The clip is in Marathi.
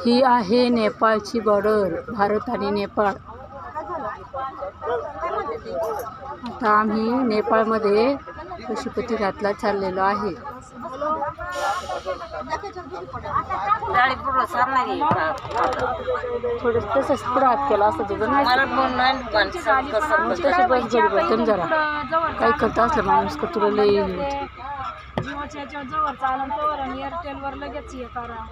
ही आहे नेपाळची बॉर्डर, भारत आणि नेपाळ. आता आम्ही नेपाळमध्ये पशुपतीनाथला चाललेलो आहे. थोडं तसंच पुढं हात केला असतं तुझं नाही तसं बस गडबड जरा काही करता असलं माणूस का तुला लई जिओच्या याच्यावर जवळ चालून तोवर आणि एअरटेलवर लगेच हे करा.